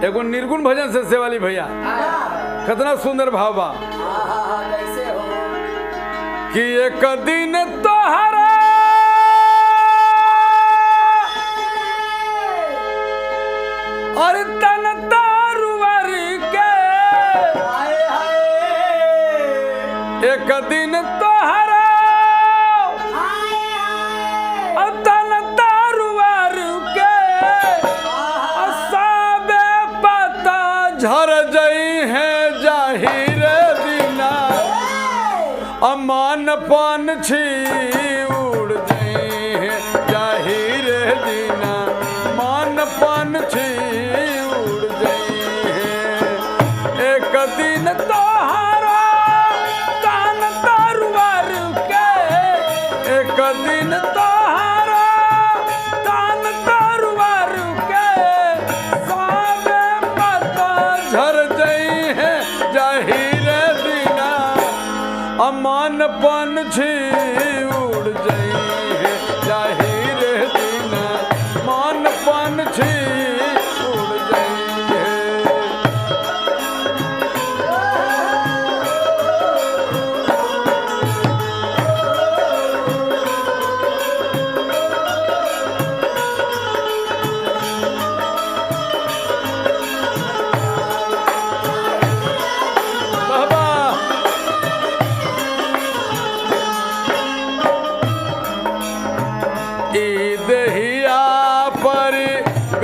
एगो निर्गुण भजन से सेवाली भैया कितना सुंदर भाव बा कि एक दिन तोहरा और तन तारुवर के एक दिन तोहरा तन तारुवर के सबे पता झर जई है जाहिर दिना अमान पान छी उड़ जई है जाहिर दिना मान पान छी उड़ जई है एक दिन तोहरा तन तारुवर के एक दिन तोहरा तन तारुवर के सबे पता झर जई है जाहिर दिना अमान पान छी उड़ जई है जाहिर दिना मान पान छी उड़ जई है बाबा ई देहिया पर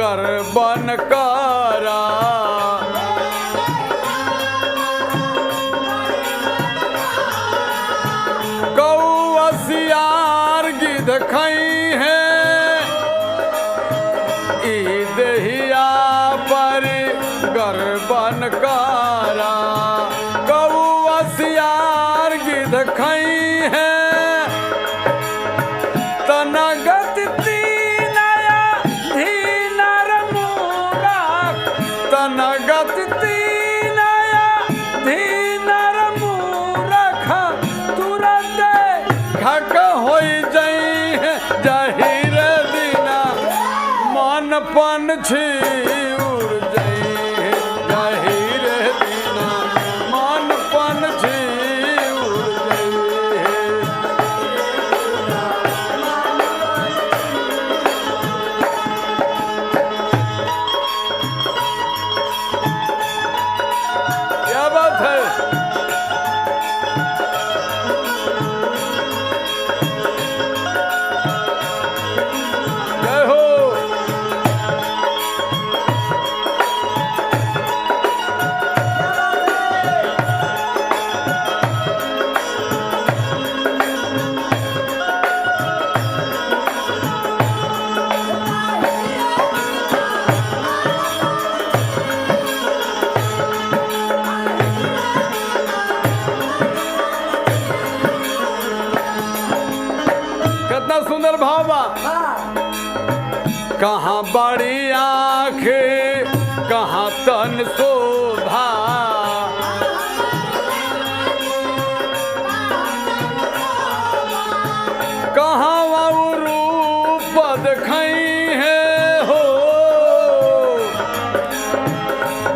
गर्बन करा कौसियार गिद्ध खई है ई देहिया पर गर्बन करा कौसियार गिद्ध खई है तनगत तीनया धीनर मूरख तनगत तीनया धीनर मूरख तुरंत खक होई जई है जाहिर दिना मान पान छी उड़ जई है जाहिर दिना मान पान छी उड़ जई है क्या बात है जय हो कितना सुंदर भाव बा कहाँ बड़ी आँख कहाँ तन शोभा कहाँ वो रूप दिखाई है हो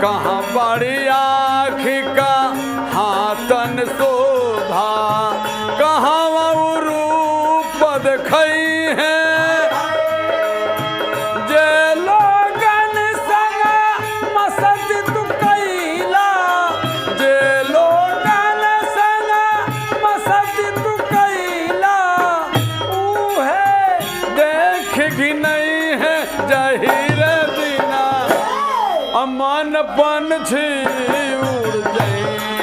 कहाँ बड़ी आँख कहाँ तन शोभा कहाँ वो रूप दिखाई है जे लोगन संग मसद तू कैला जे लोगन संग मसद तू कैला उहे देख भी नहीं है जाहिर दिना अमान पान छी उड़ जई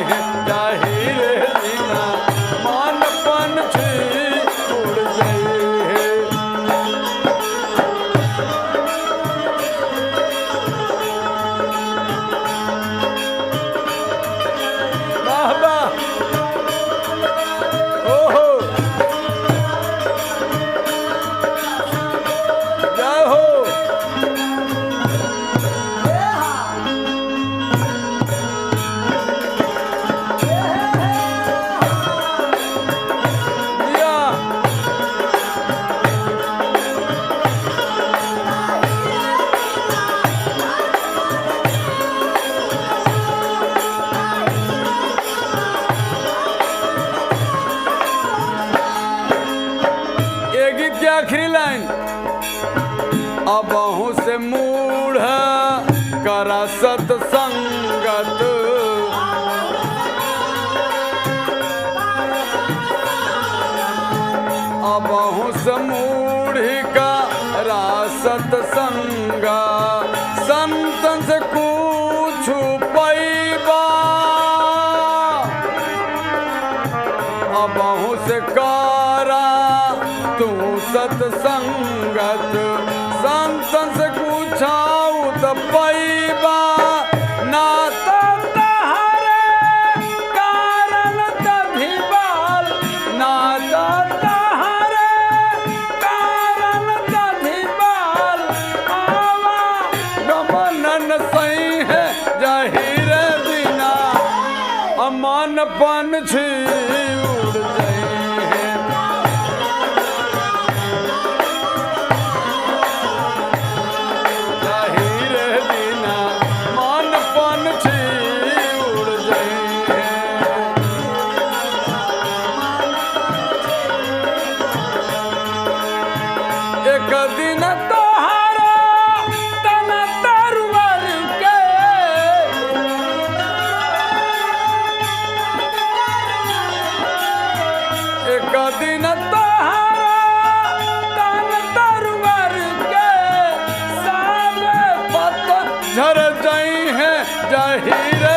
है जाहिर दिना मान पान छी उड़ जई है वाह वाह ओहो जय हो कर सत्संगत अबहु समूढ़ी का सत्संगा संतन से कुछ पैबा अबहु से कारा तू सत्संगत संतन से कुछाऊ त पैबा ना मन पंछी उड़ जाए हैं जाहिर बिना मन पंछी उड़ जाए हैं एक दिन तोहारा तन तरवर के एक दिन तोहारा तन तरवर के सब पत झर जाई है जाहिर